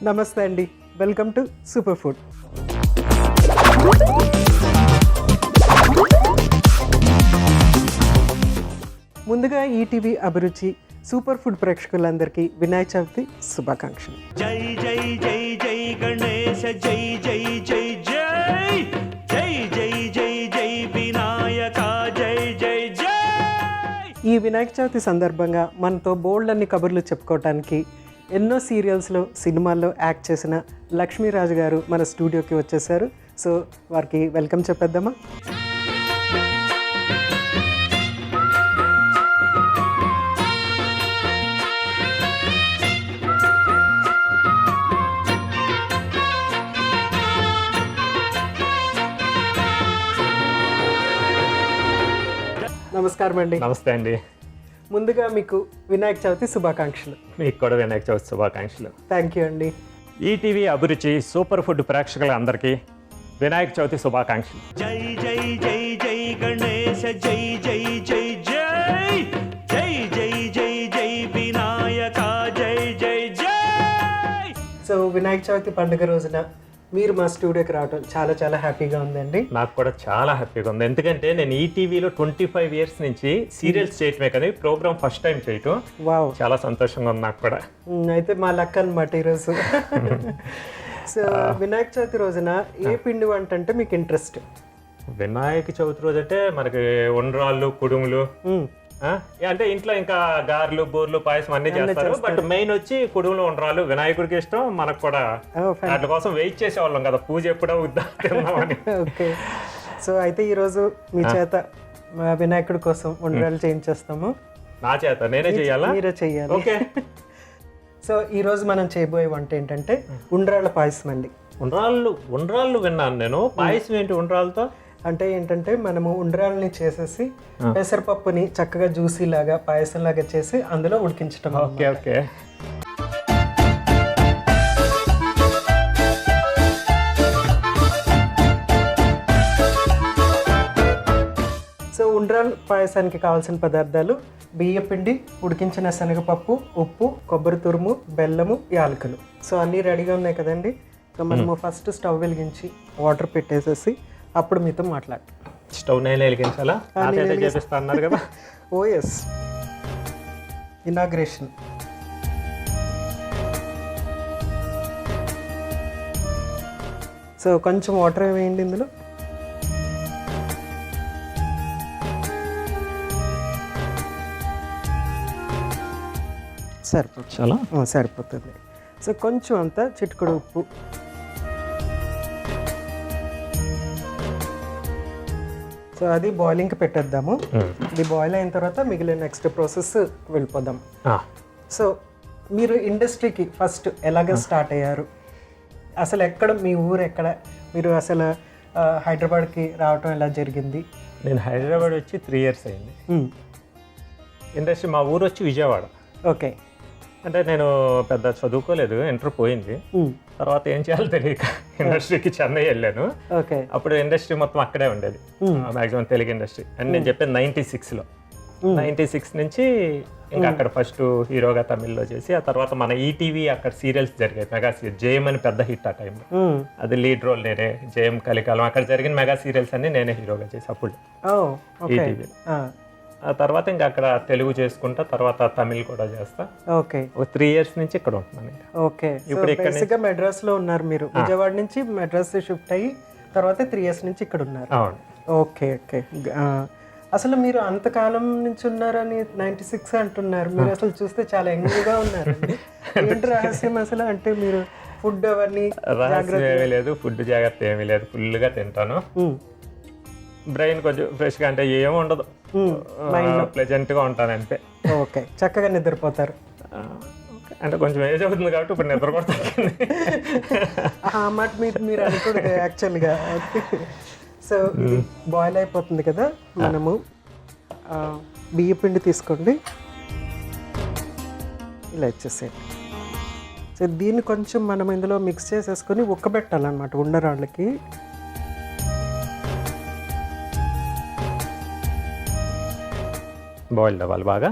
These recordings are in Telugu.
నమస్తే అండి, వెల్కమ్ టు సూపర్ ఫుడ్. ముందుగా ఈటీవీ అభిరుచి సూపర్ ఫుడ్ ప్రేక్షకులందరికీ వినాయక చవితి శుభాకాంక్షలు. జై జై జై జై గణేశ జై జై జై జై జై జై జై జై వినాయక జై జై జై. ఈ వినాయక చవితి సందర్భంగా మనతో బోల్డ్ అన్ని కబుర్లు చెప్పుకోవటానికి ఎన్నో సీరియల్స్లో సినిమాల్లో యాక్ట్ చేసిన లక్ష్మీరాజు గారు మన స్టూడియోకి వచ్చేసారు. సో వారికి వెల్కమ్ చెప్పేద్దామా? నమస్కారం అండి. నమస్తే అండి. ముందుగా మీకు వినాయక చవితి శుభాకాంక్షలు. మీకు కూడా వినాయక చవితి శుభాకాంక్షలు. థ్యాంక్ యూ అండి. ఈటీవీ అభిరుచి సూపర్ ఫుడ్ ప్రేక్షకులందరికీ వినాయక చవితి శుభాకాంక్షలు. జై జై జై జై గణేశ జై జై జై జై జై జై జై జై వినాయక జై జై జై. సో వినాయక చవితి పండుగ రోజున మీరు మా స్టూడియోకి రావడం చాలా చాలా హ్యాపీగా ఉందండి. నాకు కూడా చాలా హ్యాపీగా ఉంది, ఎందుకంటే నేను ఈటీవీలో 25 years నుంచి సీరియల్స్ చేయటమే కానీ ప్రోగ్రామ్ ఫస్ట్ టైం చేయటం. వావ్, చాలా సంతోషంగా ఉంది నాకు కూడా. అయితే మా లక్ అనమాట ఈరోజు. సో వినాయక చవితి రోజున ఏ పిండి వంట అంటే మీకు ఇంట్రెస్ట్? వినాయక చవితి రోజు అంటే మనకి ఉండ్రాళ్ళు, కుడుములు, అంటే ఇంట్లో ఇంకా గారెలు, బూర్లు, పాయసం అన్ని చేస్తారు. బట్ మెయిన్ వచ్చి కుడుములు, ఉండ్రాలు వినాయకుడికి ఇష్టం. మనకు కూడా వాటి కోసం వెయిట్ చేసేవాళ్ళం కదా, పూజ ఎప్పుడో తిందామని. ఓకే, సో అయితే ఈరోజు మీ చేత వినాయకుడి కోసం ఉండ్రాలు చేయించేస్తాము. నా చేత నేనే చెయ్యాలా? మీరే చెయ్యాలి. ఓకే. సో ఈరోజు మనం చేయబోయే వంట ఏంటంటే ఉండ్రాళ్ళ పాయసం అండి. ఉండ్రాళ్ళు విన్నాను నేను. పాయసం ఏంటి ఉండ్రాలతో? అంటే ఏంటంటే మనము ఉండ్రాలని చేసేసి పెసరపప్పుని చక్కగా జ్యూసీ లాగా పాయసం లాగా చేసి అందులో ఉడికించటం. Okay okay. సో ఉండ్రాల పాయసానికి కావాల్సిన పదార్థాలు: బియ్య పిండి, ఉడికించిన శనగపప్పు, ఉప్పు, కొబ్బరి తురుము, బెల్లము, యాలకులు. సో అన్నీ రెడీగా ఉన్నాయి కదండి. సో మనము ఫస్ట్ స్టవ్ వెలిగించి వాటర్ పెట్టేసేసి అప్పుడు మీతో మాట్లాడు. స్టవ్ నేను వెలిగించాలా? చేపిస్తా అన్నారు కదా. ఓ ఎస్, ఇనాగ్రేషన్. సో కొంచెం వాటర్ వేయండి ఇందులో. సరిపోతుంది. చాలా సరిపోతుంది. సో కొంచెం అంతా చిటికెడు ఉప్పు. సో అది బాయిలింగ్కి పెట్టేద్దాము. ఇది బాయిల్ అయిన తర్వాత మిగిలిన నెక్స్ట్ ప్రాసెస్ వెళ్ళిపోదాం. సో మీరు ఇండస్ట్రీకి ఫస్ట్ ఎలాగ స్టార్ట్ అయ్యారు? అసలు ఎక్కడ, మీ ఊరు ఎక్కడ? మీరు అసలు హైదరాబాద్కి రావటం ఎలా జరిగింది? నేను హైదరాబాద్ వచ్చి 3 years అయింది. ఇండస్ట్రీ మా ఊరు వచ్చి విజయవాడ. ఓకే. అంటే నేను పెద్ద చదువుకోలేదు, ఇంటర్ పోయింది. తర్వాత ఏం చేయాలో తెలియక ఇండస్ట్రీకి చెన్నై వెళ్ళాను. ఓకే. అప్పుడు ఇండస్ట్రీ మొత్తం అక్కడే ఉండేది, మ్యాక్సిమం తెలుగు ఇండస్ట్రీ. అండ్ నేను చెప్పాను 96లో. 96 నుంచి ఇంకా అక్కడ ఫస్ట్ హీరోగా తమిళ్లో చేసి, ఆ తర్వాత మన ఈటీవీ అక్కడ సీరియల్స్ జరిగాయి. మెగా సీరియల్ జేఎం అని పెద్ద హిట్ ఆ టైంలో. అది లీడ్ రోల్ నేనే. జేఎం, కలికాలం అక్కడ జరిగిన మెగా సీరియల్స్ అన్ని నేనే హీరోగా చేసి అప్పుడు ఈటీవీ. ఆ తర్వాత ఇంకా అక్కడ తెలుగు చేసుకుంటా, తర్వాత తమిళ్ కూడా చేస్తా. ఓకే. ఒక 3 years నుంచి ఇక్కడ ఉంటున్నాను. ఓకే. ఇప్పుడు బేసిక్గా మెడ్రాస్లో ఉన్నారు మీరు. విజయవాడ నుంచి మెడ్రాస్ షిఫ్ట్ అయ్యి తర్వాత 3 years నుంచి ఇక్కడ ఉన్నారు. అవును. Okay okay. అసలు మీరు అంతకాలం నుంచి ఉన్నారని 96 అంటున్నారు. మీరు అసలు చూస్తే చాలా యంగ్గా ఉన్నారు. ఏంటి రహస్యం అసలు? అంటే మీరు ఫుడ్ అవన్నీ రహస్యం ఏమీ లేదు, ఫుడ్ జాగ్రత్త ఏమీ లేదు, ఫుల్గా తింటాను. బ్రెయిన్ కొంచెం ఫ్రెష్గా, అంటే ఏమీ ఉండదు, ప్లెజెంట్గా ఉంటాను అంతే. ఓకే. చక్కగా నిద్రపోతారు. అంటే కొంచెం ఏజ్ అవుతుంది కాబట్టి ఇప్పుడు నిద్ర కూడా తగ్గింది. ఆ మాట మీరు అనుకోండి యాక్చువల్గా. సో బాయిల్ అయిపోతుంది కదా, మనము బియ్య పిండి తీసుకోండి, ఇలా ఇచ్చేసేయండి. సో దీన్ని కొంచెం మనం ఇందులో మిక్స్ చేసేసుకొని ఉక్కబెట్టాలన్నమాట ఉండరాళ్ళకి. బాయిల్డ్ అవ్వాలి బాగా.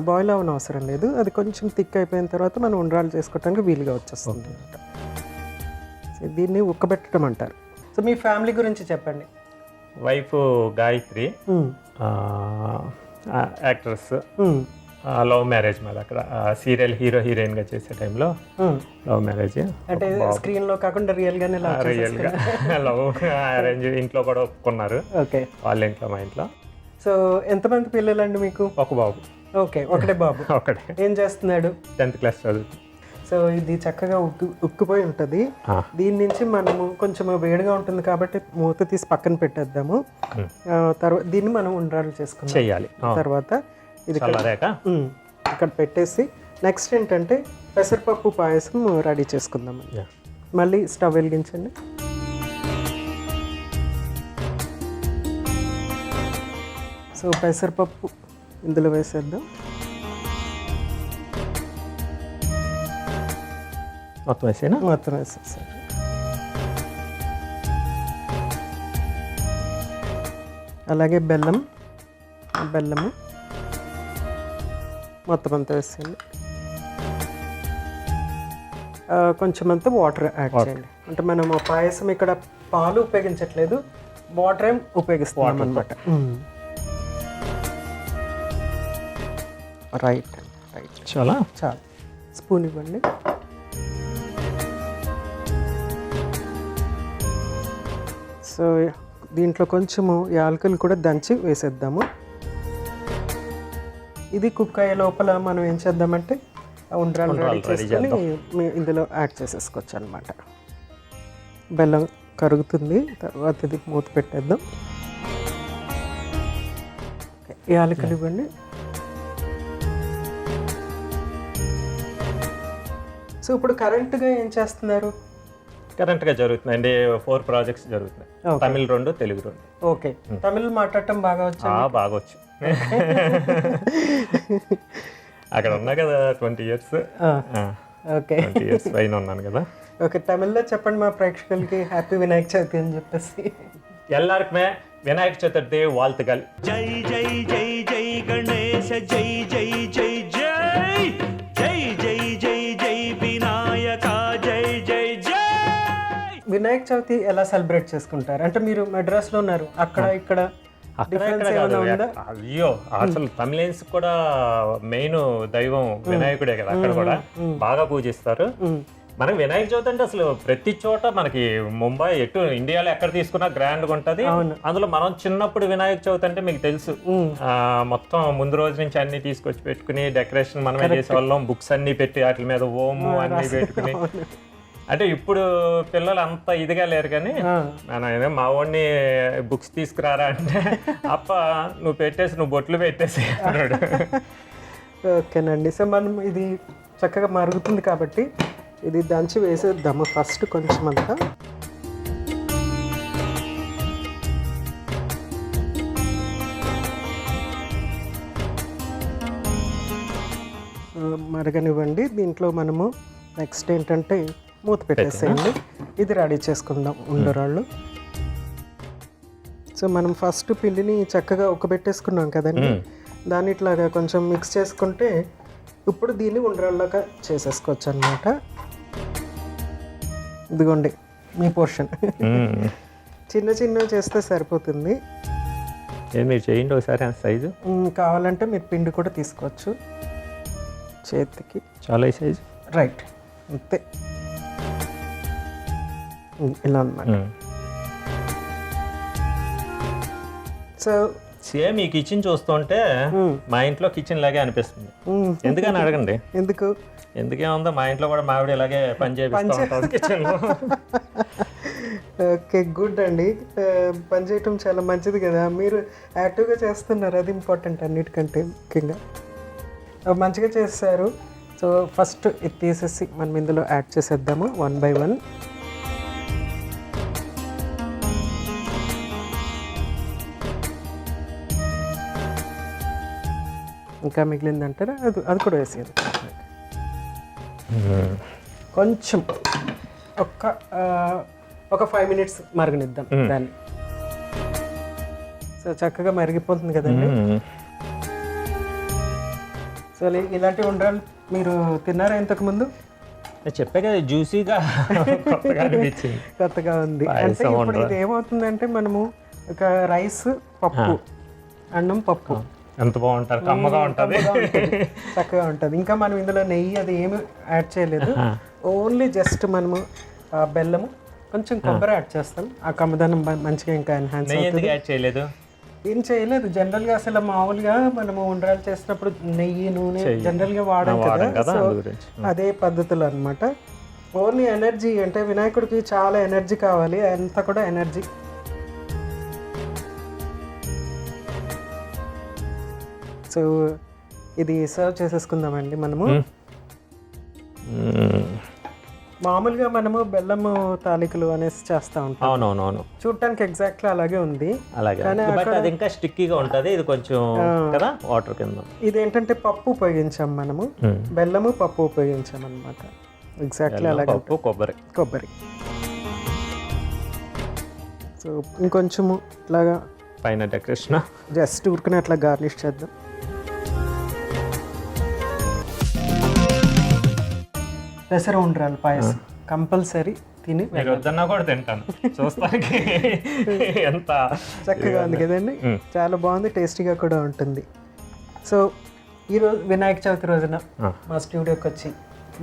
బాయిల్ అవ్వని అవసరం లేదు, అది కొంచెం థిక్ అయిపోయిన తర్వాత మనం ఉండ్రాలు చేసుకోవడానికి వీలుగా వచ్చేస్తుంది అనమాట. సో దీన్ని ఉక్కబెట్టడం అంటారు. సో మీ ఫ్యామిలీ గురించి చెప్పండి. Wife Gayatri, actress, love marriage మాది. అక్కడ సీరియల్ హీరో హీరోయిన్గా చేసే టైంలో లవ్ మ్యారేజ్. అంటే స్క్రీన్లో కాకుండా రియల్గానే రియల్గా లవ్ అరేంజ్. ఇంట్లో కూడా ఒప్పుకున్నారు. ఓకే. వాళ్ళ ఇంట్లో మా ఇంట్లో. సో ఎంతమంది పిల్లలండి మీకు? ఒక బాబు. ఓకే, ఒకటే బాబు. ఒకటే. ఏం చేస్తున్నాడు? 10th క్లాస్ చదువుతుంది. సో ఇది చక్కగా ఉక్కిపోయి ఉంటుంది. దీని నుంచి మనము కొంచెం వేడిగా ఉంటుంది కాబట్టి మూత తీసి పక్కన పెట్టేద్దాము. తర్వాత దీన్ని మనం ఉండ్రాలు చేసుకుందాం చేయాలి. తర్వాత ఇది చల్లారాక ఇక్కడ పెట్టేసి నెక్స్ట్ ఏంటంటే పెసరపప్పు పాయసం రెడీ చేసుకుందాం. మళ్ళీ స్టవ్ వెలిగించండి. సో పెసరపప్పు ఇందులో వేసేద్దాం. మొత్తం వేసేనా? మొత్తం వేసేసారు. అలాగే బెల్లము మొత్తం అంతా వేసేయండి. కొంచెం అంతా వాటర్ యాడ్ చేయండి. అంటే మనం పాయసం ఇక్కడ పాలు ఉపయోగించట్లేదు, వాటర్ ఏం ఉపయోగిస్తున్నాం అనమాట. రైట్. చాలా స్పూన్ ఇవ్వండి. సో దీంట్లో కొంచెము యాలకులు కూడా దంచి వేసేద్దాము. ఇది కుక్ అయ్యే లోపల మనం ఏం చేద్దామంటే ఉండ్రాలు రెడీ చేసుకొని ఇందులో యాడ్ చేసేసుకోవచ్చు అనమాట. బెల్లం కరుగుతుంది, తర్వాత ఇది మూత పెట్టేద్దాం. యాలకులు ఇవ్వండి. సో ఇప్పుడు కరెంట్గా ఏం చేస్తున్నారు? కరెంట్గా జరుగుతుందండి. 4 ప్రాజెక్ట్స్ జరుగుతున్నాయి. తమిళ్ 2, తెలుగు 2. ఓకే. తమిళ్ మాట్లాడటం బాగా వచ్చు? బాగా వచ్చు. అక్కడ ఉన్నా కదా 20 years. ఓకే, 20 years పైన ఉన్నాను కదా. ఓకే, తమిళ్లో చెప్పండి మా ప్రేక్షకులకి హ్యాపీ వినాయక చవితి అని చెప్పేసి. ఎల్లారికమే వినాయక చతుర్థి வாழ்த்துக்கள். జై జై జై జై గణేశ జై జై జై జై జై జై జై జై వినాయక జై జై జై. వినాయక చవితి ఎలా సెలబ్రేట్ చేసుకుంటారు? అంటే మీరు మెడ్రాస్లో ఉన్నారు, అక్కడ ఇక్కడ డిఫరెన్స్ ఏమైనా ఉందా? అయ్యో, అసలు తమిళన్స్ కూడా మెయిన్ దైవం వినాయకుడే కదా. అక్కడ కూడా బాగా పూజిస్తారు. మనకి వినాయక చవితి అంటే అసలు ప్రతి చోట మనకి ముంబై ఎటు ఇండియాలో ఎక్కడ తీసుకున్నా గ్రాండ్గా ఉంటుంది. అందులో మనం చిన్నప్పుడు వినాయక చవితి అంటే మీకు తెలుసు, మొత్తం ముందు రోజు నుంచి అన్ని తీసుకొచ్చి పెట్టుకుని డెకరేషన్ మనమే చేసేవాళ్ళం. బుక్స్ అన్ని పెట్టి వాటి మీద ఓము అన్ని పెట్టుకుని. అంటే ఇప్పుడు పిల్లలు అంత ఇదిగా లేరు, కానీ నేను మా వాడిని బుక్స్ తీసుకురారా అంటే అప్ప నువ్వు బొట్లు పెట్టేసి అన్నాడు. ఓకేనండి. సో మనం ఇది చక్కగా మరుగుతుంది కాబట్టి ఇది దంచి వేసేద్దాము ఫస్ట్ కొంచెం అంతా. మరగనివ్వండి. దీంట్లో మనము నెక్స్ట్ ఏంటంటే మూత పెట్టేసేయండి. ఇది రెడీ చేసుకుందాం ఉండరాళ్ళు. సో మనం ఫస్ట్ పిండిని చక్కగా ఉక్కబెట్టేసుకున్నాం కదండి, దాన్ని ఇట్లాగా కొంచెం మిక్స్ చేసుకుంటే ఇప్పుడు దీన్ని ఉండరాళ్ళగా చేసేసుకోవచ్చు అనమాట. ఇదిగోండి మీ పోర్షన్. చిన్న చిన్నవి చేస్తే సరిపోతుంది. మీరు చేయండి ఒకసారి సైజు. కావాలంటే మీరు పిండి కూడా తీసుకోవచ్చు చేతికి. చాలా ఈ సైజు. రైట్, అంతే. ఇలా అన్నమాట. సో సేమ్ ఈ కిచెన్ చూస్తుంటే మా ఇంట్లో కిచెన్ లాగే అనిపిస్తుంది. ఎందుకని అడగండి. ఎందుకేముందో, మా ఇంట్లో కూడా మావిడ ఇలాగే పని చేపిస్తుంది కిచెన్లో. ఓకే, గుడ్ అండి. పని చేయటం చాలా మంచిది కదా, మీరు యాక్టివ్గా చేస్తున్నారు, అది ఇంపార్టెంట్ అన్నిటికంటే ముఖ్యంగా. మంచిగా చేస్తారు. సో ఫస్ట్ ఇది తీసేసి మనం ఇందులో యాడ్ చేసేద్దాము 1 by 1. ఇంకా మిగిలిందంటారా? అది కూడా వేసేది. కొంచెం ఒక 5 minutes మరగనిద్దాం దాన్ని. సో చక్కగా మరిగిపోతుంది కదండి. సో ఇలాంటి ఉండ్రాలు మీరు తిన్నారా ఇంతకు ముందు? నేను చెప్పే కదా జ్యూసీగా కొత్తగా అనిపించింది. కొత్తగా ఉంది. అంటే ఇప్పుడు ఇది ఏమవుతుందంటే మనము ఒక రైస్, పప్పు, అన్నం, పప్పు ఎంత బాగుంటారు, కమ్మగా ఉంటుంది, చక్కగా ఉంటుంది. ఇంకా మనం ఇందులో నెయ్యి అది ఏమి యాడ్ చేయలేదు, ఓన్లీ జస్ట్ మనము బెల్లము కొంచెం కొబ్బరి యాడ్ చేస్తాం. ఆ కమ్మదనం మంచిగా ఇంకా ఎన్హాన్స్ అవుతుంది. యాడ్ చేయలేదు, ఏం చేయలేదు. జనరల్గా అసలు మామూలుగా మనము ఉండ్రాలు చేసినప్పుడు నెయ్యి, నూనె జనరల్గా వాడాం కదా, సో అదే పద్ధతులు అనమాట. ఓన్లీ ఎనర్జీ అంటే వినాయకుడికి చాలా ఎనర్జీ కావాలి, అంతా కూడా ఎనర్జీ. సో ఇది సర్వ్ చేసేసుకుందామండి మనము. మామూలుగా మనము బెల్లము తాలికలు అనేసి చేస్తూ ఉంటాం. అవునవునవును, చూడటానికి ఎగ్జాక్ట్లీ అలాగే ఉంది. అలాగే, బట్ అది ఇంకా స్టిక్కీగా ఉంటుంది, ఇది కొంచెం కదా వాటర్ కింద. ఇదేంటంటే పప్పు ఉపయోగించాం మనము, బెల్లము పప్పు ఉపయోగించాం అనమాట. ఎగ్జాక్ట్లీ అలాగే, పప్పు కొబ్బరి. సో ఇంకొంచెము ఇలాగా పైన డెకరేషన్ జస్ట్ ఊరుకుని అట్లా గార్నిష్ చేద్దాం. పెసర ఉండ్రాలు పాయసం కంపల్సరీ తిని మీరు వద్దన్నా కూడా తింటాను, చూస్తానికి ఎంత చక్కగా ఉంది కదండి. చాలా బాగుంది, టేస్టీగా కూడా ఉంటుంది. సో ఈరోజు వినాయక చవితి రోజున మా స్టూడియోకి వచ్చి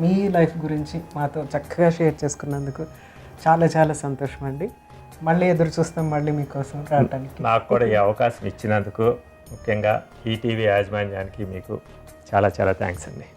మీ లైఫ్ గురించి మాతో చక్కగా షేర్ చేసుకున్నందుకు చాలా చాలా సంతోషం అండి. మళ్ళీ ఎదురు చూస్తాం మళ్ళీ మీకోసం రావడానికి. నాకు కూడా ఈ అవకాశం ఇచ్చినందుకు ముఖ్యంగా ఈటీవీ యాజమాన్యానికి మీకు చాలా చాలా థ్యాంక్స్ అండి.